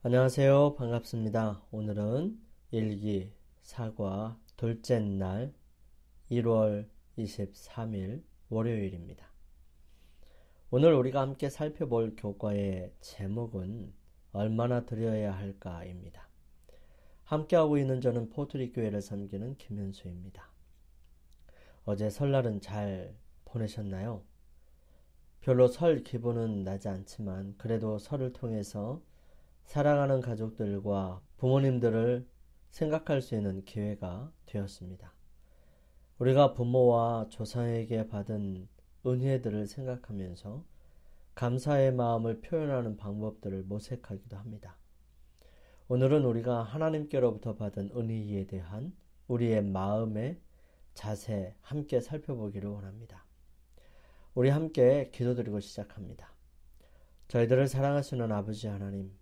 안녕하세요. 반갑습니다. 오늘은 일기 사과 둘째 날 1월 23일 월요일입니다. 오늘 우리가 함께 살펴볼 교과의 제목은 얼마나 드려야 할까입니다. 함께하고 있는 저는 포트리 교회를 섬기는 김현수입니다. 어제 설날은 잘 보내셨나요? 별로 설 기분은 나지 않지만 그래도 설을 통해서 사랑하는 가족들과 부모님들을 생각할 수 있는 기회가 되었습니다. 우리가 부모와 조상에게 받은 은혜들을 생각하면서 감사의 마음을 표현하는 방법들을 모색하기도 합니다. 오늘은 우리가 하나님께로부터 받은 은혜에 대한 우리의 마음의 자세 함께 살펴보기를 원합니다. 우리 함께 기도드리고 시작합니다. 저희들을 사랑하시는 아버지 하나님,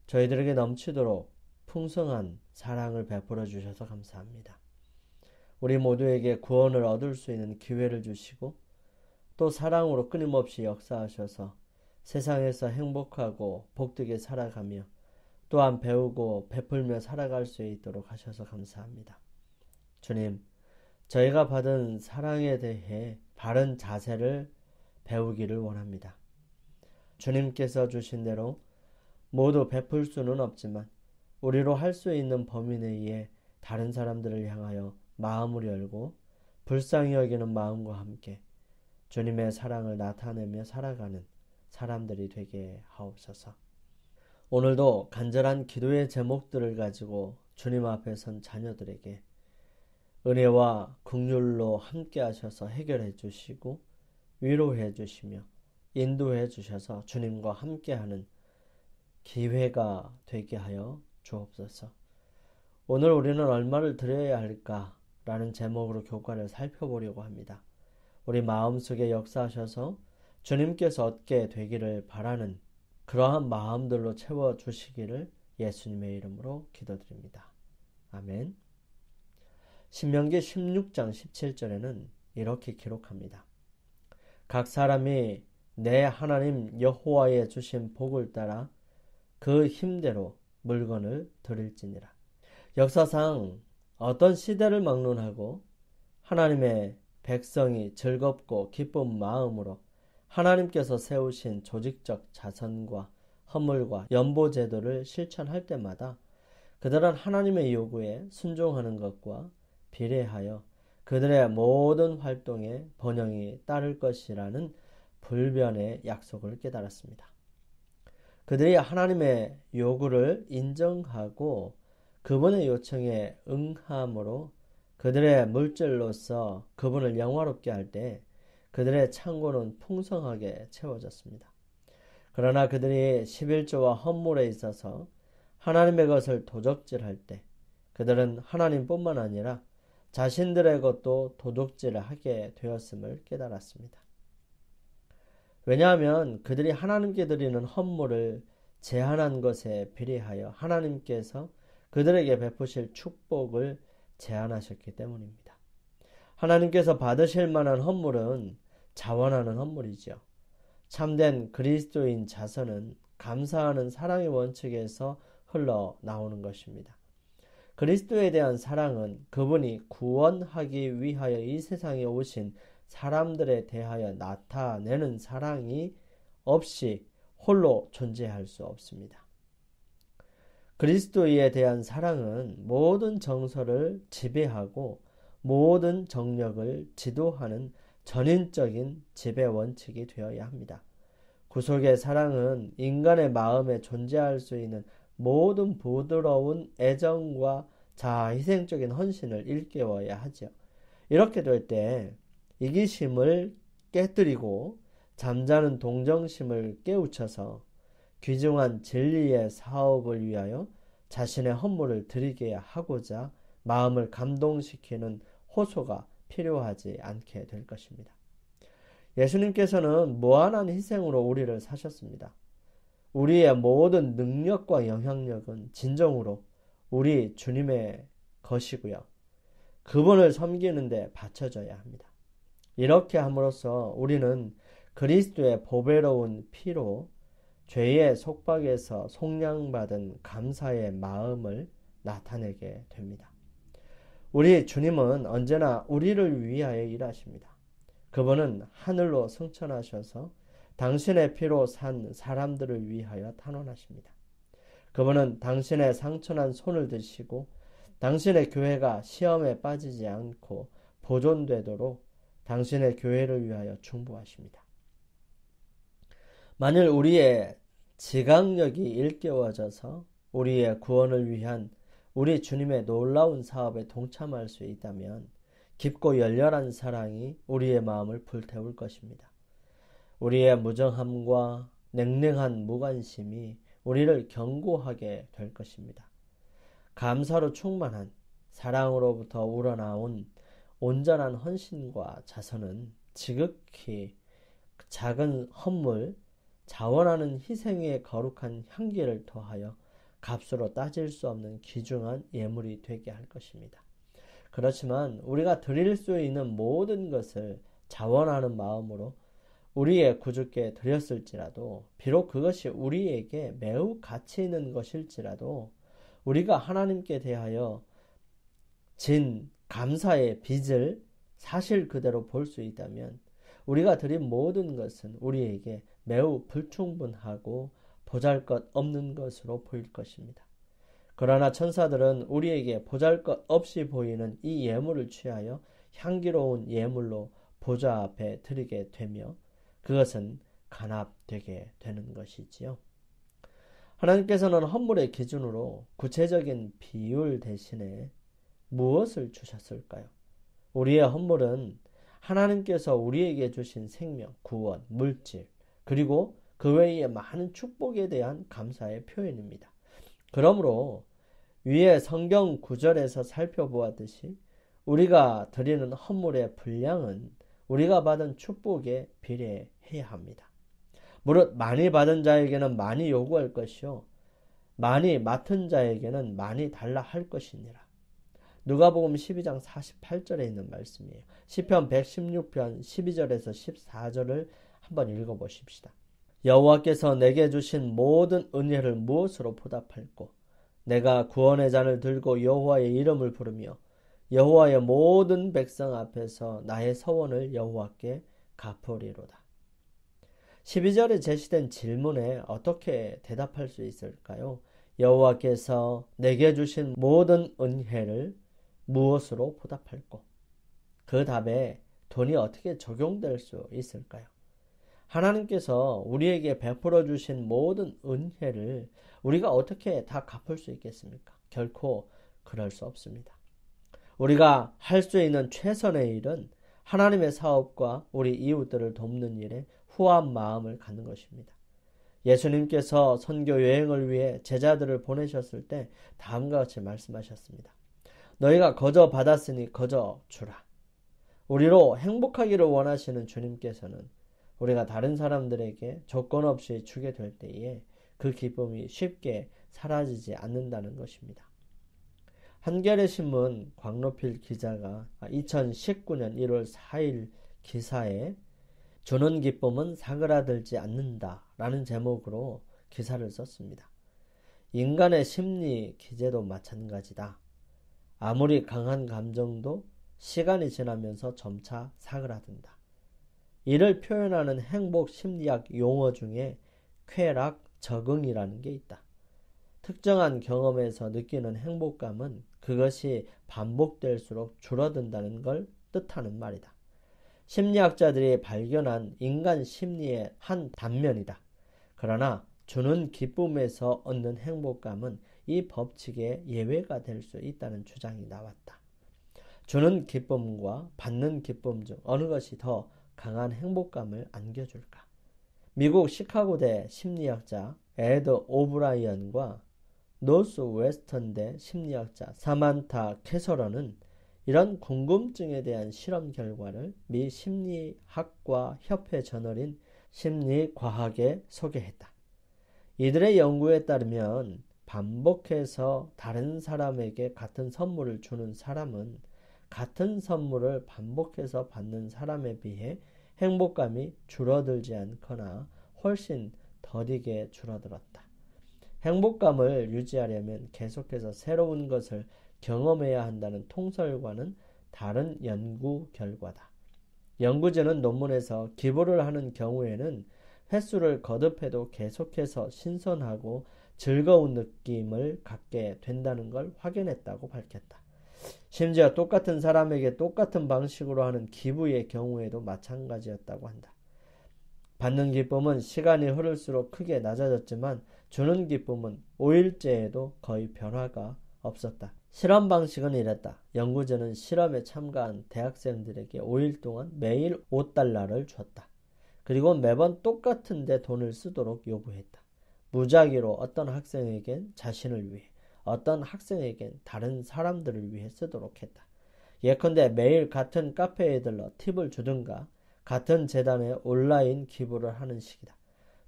저희들에게 넘치도록 풍성한 사랑을 베풀어 주셔서 감사합니다. 우리 모두에게 구원을 얻을 수 있는 기회를 주시고 또 사랑으로 끊임없이 역사하셔서 세상에서 행복하고 복되게 살아가며 또한 배우고 베풀며 살아갈 수 있도록 하셔서 감사합니다. 주님, 저희가 받은 사랑에 대해 바른 자세를 배우기를 원합니다. 주님께서 주신 대로 모두 베풀 수는 없지만 우리로 할 수 있는 범위 내에 다른 사람들을 향하여 마음을 열고 불쌍히 여기는 마음과 함께 주님의 사랑을 나타내며 살아가는 사람들이 되게 하옵소서. 오늘도 간절한 기도의 제목들을 가지고 주님 앞에 선 자녀들에게 은혜와 긍휼로 함께 하셔서 해결해 주시고 위로해 주시며 인도해 주셔서 주님과 함께하는 기회가 되게 하여 주옵소서. 오늘 우리는 얼마를 드려야 할까라는 제목으로 교과를 살펴보려고 합니다. 우리 마음속에 역사하셔서 주님께서 얻게 되기를 바라는 그러한 마음들로 채워주시기를 예수님의 이름으로 기도드립니다. 아멘. 신명기 16장 17절에는 이렇게 기록합니다. 각 사람이 내 하나님 여호와의 주신 복을 따라 그 힘대로 물건을 드릴지니라. 역사상 어떤 시대를 막론하고 하나님의 백성이 즐겁고 기쁜 마음으로 하나님께서 세우신 조직적 자선과 헌물과 연보제도를 실천할 때마다 그들은 하나님의 요구에 순종하는 것과 비례하여 그들의 모든 활동에 번영이 따를 것이라는 불변의 약속을 깨달았습니다. 그들이 하나님의 요구를 인정하고 그분의 요청에 응함으로 그들의 물질로서 그분을 영화롭게 할 때 그들의 창고는 풍성하게 채워졌습니다. 그러나 그들이 11조와 헌물에 있어서 하나님의 것을 도적질할 때 그들은 하나님뿐만 아니라 자신들의 것도 도둑질을 하게 되었음을 깨달았습니다. 왜냐하면 그들이 하나님께 드리는 헌물을 제한한 것에 비례하여 하나님께서 그들에게 베푸실 축복을 제한하셨기 때문입니다. 하나님께서 받으실 만한 헌물은 자원하는 헌물이죠. 참된 그리스도인 자선은 감사하는 사랑의 원칙에서 흘러나오는 것입니다. 그리스도에 대한 사랑은 그분이 구원하기 위하여 이 세상에 오신 사람들에 대하여 나타내는 사랑이 없이 홀로 존재할 수 없습니다. 그리스도에 대한 사랑은 모든 정서를 지배하고 모든 정력을 지도하는 전인적인 지배 원칙이 되어야 합니다. 구속의 사랑은 인간의 마음에 존재할 수 있는 모든 부드러운 애정과 자아희생적인 헌신을 일깨워야 하죠. 이렇게 될 때 이기심을 깨뜨리고 잠자는 동정심을 깨우쳐서 귀중한 진리의 사업을 위하여 자신의 헌물을 드리게 하고자 마음을 감동시키는 호소가 필요하지 않게 될 것입니다. 예수님께서는 무한한 희생으로 우리를 사셨습니다. 우리의 모든 능력과 영향력은 진정으로 우리 주님의 것이고요. 그분을 섬기는 데 바쳐져야 합니다. 이렇게 함으로써 우리는 그리스도의 보배로운 피로 죄의 속박에서 속량받은 감사의 마음을 나타내게 됩니다. 우리 주님은 언제나 우리를 위하여 일하십니다. 그분은 하늘로 승천하셔서 당신의 피로 산 사람들을 위하여 탄원하십니다. 그분은 당신의 상처난 손을 드시고 당신의 교회가 시험에 빠지지 않고 보존되도록 당신의 교회를 위하여 중보하십니다. 만일 우리의 지각력이 일깨워져서 우리의 구원을 위한 우리 주님의 놀라운 사업에 동참할 수 있다면 깊고 열렬한 사랑이 우리의 마음을 불태울 것입니다. 우리의 무정함과 냉랭한 무관심이 우리를 견고하게 될 것입니다. 감사로 충만한 사랑으로부터 우러나온 온전한 헌신과 자선은 지극히 작은 헌물, 자원하는 희생의 거룩한 향기를 더하여 값으로 따질 수 없는 귀중한 예물이 되게 할 것입니다. 그렇지만 우리가 드릴 수 있는 모든 것을 자원하는 마음으로 우리의 구주께 드렸을지라도, 비록 그것이 우리에게 매우 가치 있는 것일지라도 우리가 하나님께 대하여 진 감사의 빚을 사실 그대로 볼 수 있다면 우리가 드린 모든 것은 우리에게 매우 불충분하고 보잘것없는 것으로 보일 것입니다. 그러나 천사들은 우리에게 보잘것없이 보이는 이 예물을 취하여 향기로운 예물로 보좌 앞에 드리게 되며 그것은 간합되게 되는 것이지요. 하나님께서는 헌물의 기준으로 구체적인 비율 대신에 무엇을 주셨을까요? 우리의 헌물은 하나님께서 우리에게 주신 생명, 구원, 물질, 그리고 그 외에 많은 축복에 대한 감사의 표현입니다. 그러므로 위에 성경 구절에서 살펴보았듯이 우리가 드리는 헌물의 분량은 우리가 받은 축복에 비례해야 합니다. 무릇 많이 받은 자에게는 많이 요구할 것이요 많이 맡은 자에게는 많이 달라 할 것이니라. 누가복음 12장 48절에 있는 말씀이에요. 시편 116편 12절에서 14절을 한번 읽어보십시다. 여호와께서 내게 주신 모든 은혜를 무엇으로 보답할꼬? 내가 구원의 잔을 들고 여호와의 이름을 부르며 여호와의 모든 백성 앞에서 나의 서원을 여호와께 갚으리로다. 12절에 제시된 질문에 어떻게 대답할 수 있을까요? 여호와께서 내게 주신 모든 은혜를 무엇으로 보답할꼬? 그 답에 돈이 어떻게 적용될 수 있을까요? 하나님께서 우리에게 베풀어 주신 모든 은혜를 우리가 어떻게 다 갚을 수 있겠습니까? 결코 그럴 수 없습니다. 우리가 할 수 있는 최선의 일은 하나님의 사업과 우리 이웃들을 돕는 일에 후한 마음을 갖는 것입니다. 예수님께서 선교 여행을 위해 제자들을 보내셨을 때 다음과 같이 말씀하셨습니다. 너희가 거저 받았으니 거저 주라. 우리로 행복하기를 원하시는 주님께서는 우리가 다른 사람들에게 조건 없이 주게 될 때에 그 기쁨이 쉽게 사라지지 않는다는 것입니다. 한겨레 신문 광로필 기자가 2019년 1월 4일 기사에 주는 기쁨은 사그라들지 않는다 라는 제목으로 기사를 썼습니다. 인간의 심리 기제도 마찬가지다. 아무리 강한 감정도 시간이 지나면서 점차 사그라든다. 이를 표현하는 행복 심리학 용어 중에 쾌락 적응이라는 게 있다. 특정한 경험에서 느끼는 행복감은 그것이 반복될수록 줄어든다는 걸 뜻하는 말이다. 심리학자들이 발견한 인간 심리의 한 단면이다. 그러나 주는 기쁨에서 얻는 행복감은 이 법칙의 예외가 될 수 있다는 주장이 나왔다. 주는 기쁨과 받는 기쁨 중 어느 것이 더 강한 행복감을 안겨줄까? 미국 시카고대 심리학자 에드 오브라이언과 노스 웨스턴대 심리학자 사만타 캐서런은 이런 궁금증에 대한 실험 결과를 미 심리학과 협회 저널인 심리과학에 소개했다. 이들의 연구에 따르면 반복해서 다른 사람에게 같은 선물을 주는 사람은 같은 선물을 반복해서 받는 사람에 비해 행복감이 줄어들지 않거나 훨씬 더디게 줄어들었다. 행복감을 유지하려면 계속해서 새로운 것을 경험해야 한다는 통설과는 다른 연구 결과다. 연구진은 논문에서 기부를 하는 경우에는 횟수를 거듭해도 계속해서 신선하고 즐거운 느낌을 갖게 된다는 걸 확인했다고 밝혔다. 심지어 똑같은 사람에게 똑같은 방식으로 하는 기부의 경우에도 마찬가지였다고 한다. 받는 기쁨은 시간이 흐를수록 크게 낮아졌지만 주는 기쁨은 5일째에도 거의 변화가 없었다. 실험 방식은 이랬다. 연구진은 실험에 참가한 대학생들에게 5일 동안 매일 $5를 줬다. 그리고 매번 똑같은 데 돈을 쓰도록 요구했다. 무작위로 어떤 학생에겐 자신을 위해, 어떤 학생에겐 다른 사람들을 위해 쓰도록 했다. 예컨대 매일 같은 카페에 들러 팁을 주든가 같은 재단에 온라인 기부를 하는 식이다.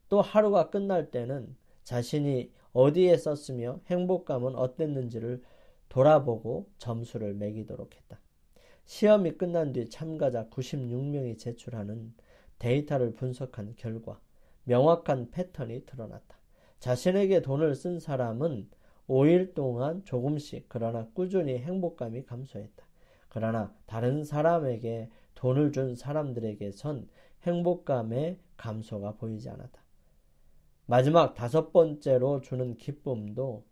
또 하루가 끝날 때는 자신이 어디에 썼으며 행복감은 어땠는지를 돌아보고 점수를 매기도록 했다. 시험이 끝난 뒤 참가자 96명이 제출하는 데이터를 분석한 결과 명확한 패턴이 드러났다. 자신에게 돈을 쓴 사람은 5일 동안 조금씩 그러나 꾸준히 행복감이 감소했다. 그러나 다른 사람에게 돈을 준 사람들에게선 행복감의 감소가 보이지 않았다. 마지막 5번째로 주는 기쁨도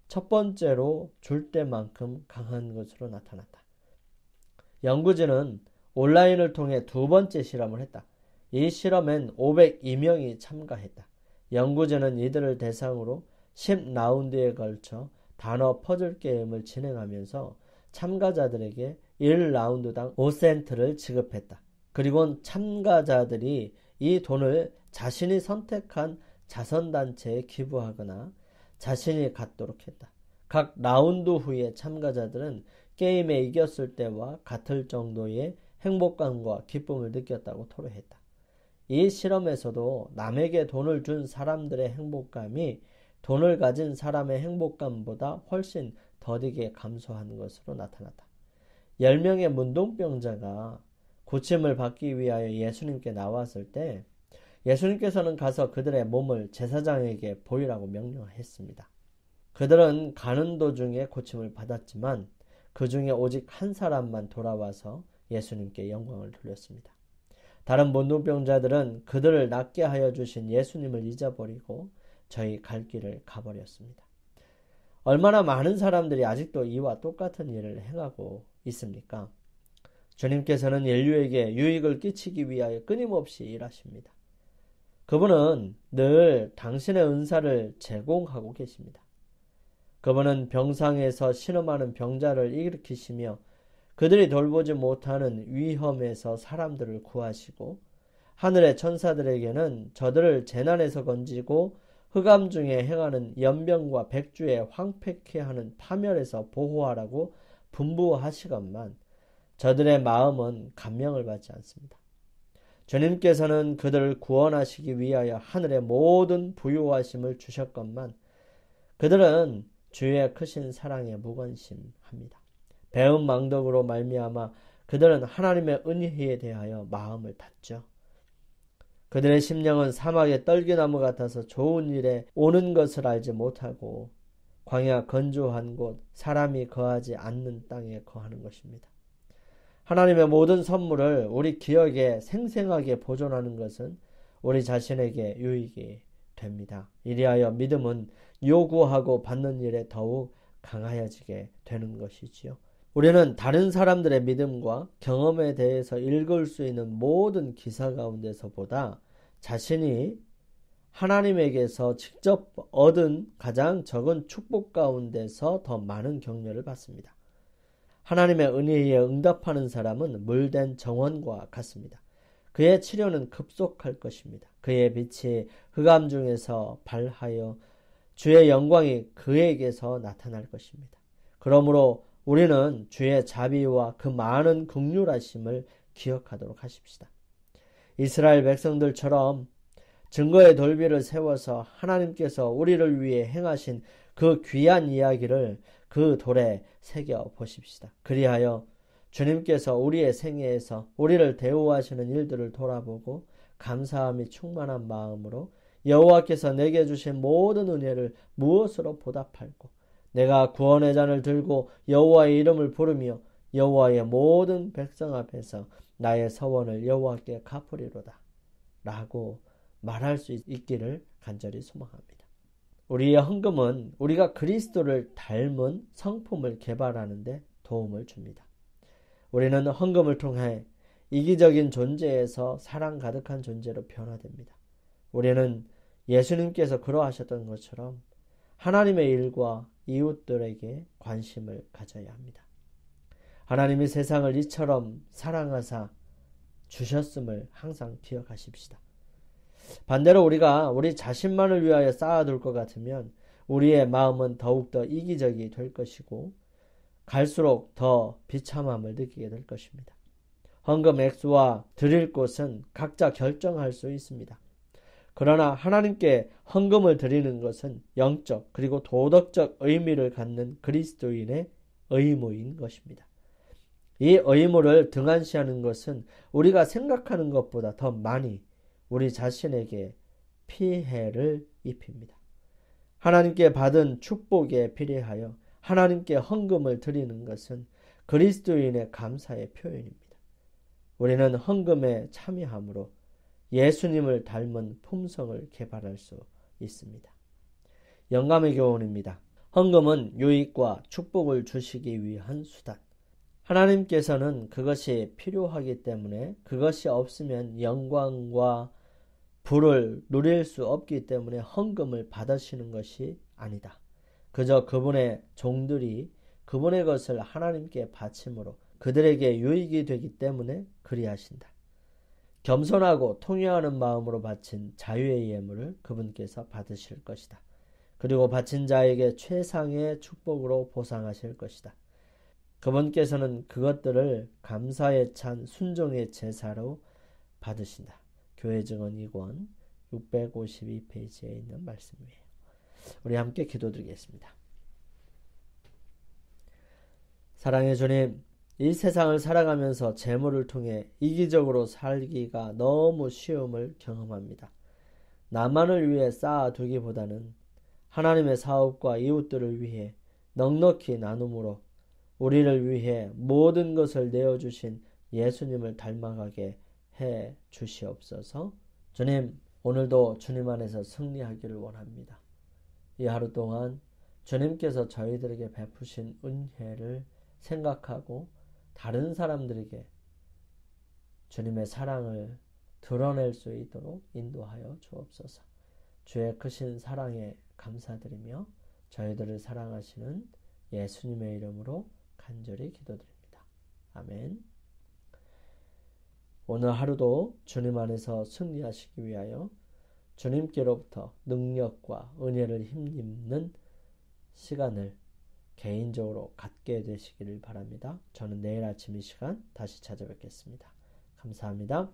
첫 번째로 줄 때만큼 강한 것으로 나타났다. 연구진은 온라인을 통해 2번째 실험을 했다. 이 실험엔 502명이 참가했다. 연구진은 이들을 대상으로 10라운드에 걸쳐 단어 퍼즐 게임을 진행하면서 참가자들에게 1라운드당 5센트를 지급했다. 그리고 참가자들이 이 돈을 자신이 선택한 자선단체에 기부하거나 자신이 갖도록 했다. 각 라운드 후에 참가자들은 게임에 이겼을 때와 같을 정도의 행복감과 기쁨을 느꼈다고 토로했다. 이 실험에서도 남에게 돈을 준 사람들의 행복감이 돈을 가진 사람의 행복감보다 훨씬 더디게 감소한 것으로 나타났다. 10명의 문둥병자가 고침을 받기 위하여 예수님께 나왔을 때 예수님께서는 가서 그들의 몸을 제사장에게 보이라고 명령했습니다. 그들은 가는 도중에 고침을 받았지만 그 중에 오직 한 사람만 돌아와서 예수님께 영광을 돌렸습니다. 다른 문둥병자들은 그들을 낫게 하여 주신 예수님을 잊어버리고 저희 갈 길을 가버렸습니다. 얼마나 많은 사람들이 아직도 이와 똑같은 일을 행하고 있습니까? 주님께서는 인류에게 유익을 끼치기 위하여 끊임없이 일하십니다. 그분은 늘 당신의 은사를 제공하고 계십니다. 그분은 병상에서 신음하는 병자를 일으키시며 그들이 돌보지 못하는 위험에서 사람들을 구하시고 하늘의 천사들에게는 저들을 재난에서 건지고 흑암 중에 행하는 연병과 백주에 황폐케 하는 파멸에서 보호하라고 분부하시건만 저들의 마음은 감명을 받지 않습니다. 주님께서는 그들을 구원하시기 위하여 하늘의 모든 부요하심을 주셨건만 그들은 주의 크신 사랑에 무관심합니다. 배은망덕으로 말미암아 그들은 하나님의 은혜에 대하여 마음을 닫죠. 그들의 심령은 사막의 떨기나무 같아서 좋은 일에 오는 것을 알지 못하고 광야 건조한 곳 사람이 거하지 않는 땅에 거하는 것입니다. 하나님의 모든 선물을 우리 기억에 생생하게 보존하는 것은 우리 자신에게 유익이 됩니다. 이리하여 믿음은 요구하고 받는 일에 더욱 강하여지게 되는 것이지요. 우리는 다른 사람들의 믿음과 경험에 대해서 읽을 수 있는 모든 기사 가운데서보다 자신이 하나님에게서 직접 얻은 가장 적은 축복 가운데서 더 많은 격려를 받습니다. 하나님의 은혜에 응답하는 사람은 물된 정원과 같습니다. 그의 치료는 급속할 것입니다. 그의 빛이 흑암 중에서 발하여 주의 영광이 그에게서 나타날 것입니다. 그러므로 우리는 주의 자비와 그 많은 긍휼하심을 기억하도록 하십시다. 이스라엘 백성들처럼 증거의 돌비를 세워서 하나님께서 우리를 위해 행하신 그 귀한 이야기를 그 돌에 새겨 보십시다. 그리하여 주님께서 우리의 생애에서 우리를 대우하시는 일들을 돌아보고 감사함이 충만한 마음으로 여호와께서 내게 주신 모든 은혜를 무엇으로 보답할꼬? 내가 구원의 잔을 들고 여호와의 이름을 부르며 여호와의 모든 백성 앞에서 나의 서원을 여호와께 갚으리로다 라고 말할 수 있기를 간절히 소망합니다. 우리의 헌금은 우리가 그리스도를 닮은 성품을 개발하는 데 도움을 줍니다. 우리는 헌금을 통해 이기적인 존재에서 사랑 가득한 존재로 변화됩니다. 우리는 예수님께서 그러하셨던 것처럼 하나님의 일과 이웃들에게 관심을 가져야 합니다. 하나님이 세상을 이처럼 사랑하사 주셨음을 항상 기억하십시다. 반대로 우리가 우리 자신만을 위하여 쌓아둘 것 같으면 우리의 마음은 더욱더 이기적이 될 것이고 갈수록 더 비참함을 느끼게 될 것입니다. 헌금 액수와 드릴 곳은 각자 결정할 수 있습니다. 그러나 하나님께 헌금을 드리는 것은 영적 그리고 도덕적 의미를 갖는 그리스도인의 의무인 것입니다. 이 의무를 등한시하는 것은 우리가 생각하는 것보다 더 많이 우리 자신에게 피해를 입힙니다. 하나님께 받은 축복에 비례하여 하나님께 헌금을 드리는 것은 그리스도인의 감사의 표현입니다. 우리는 헌금에 참여함으로 예수님을 닮은 품성을 개발할 수 있습니다. 영감의 교훈입니다. 헌금은 유익과 축복을 주시기 위한 수단. 하나님께서는 그것이 필요하기 때문에 그것이 없으면 영광과 부를 누릴 수 없기 때문에 헌금을 받으시는 것이 아니다. 그저 그분의 종들이 그분의 것을 하나님께 바침으로 그들에게 유익이 되기 때문에 그리하신다. 겸손하고 통회하는 마음으로 바친 자유의 예물을 그분께서 받으실 것이다. 그리고 바친 자에게 최상의 축복으로 보상하실 것이다. 그분께서는 그것들을 감사에 찬 순종의 제사로 받으신다. 교회 증언 2권 652페이지에 있는 말씀이에요. 우리 함께 기도드리겠습니다. 사랑의 주님, 이 세상을 살아가면서 재물을 통해 이기적으로 살기가 너무 쉬움을 경험합니다. 나만을 위해 쌓아두기보다는 하나님의 사업과 이웃들을 위해 넉넉히 나눔으로 우리를 위해 모든 것을 내어주신 예수님을 닮아가게 해 주시옵소서. 주님, 오늘도 주님 안에서 승리하기를 원합니다. 이 하루 동안 주님께서 저희들에게 베푸신 은혜를 생각하고 다른 사람들에게 주님의 사랑을 드러낼 수 있도록 인도하여 주옵소서. 주의 크신 사랑에 감사드리며 저희들을 사랑하시는 예수님의 이름으로 간절히 기도드립니다. 아멘. 오늘 하루도 주님 안에서 승리하시기 위하여 주님께로부터 능력과 은혜를 힘입는 시간을 개인적으로 갖게 되시기를 바랍니다. 저는 내일 아침 이 시간 다시 찾아뵙겠습니다. 감사합니다.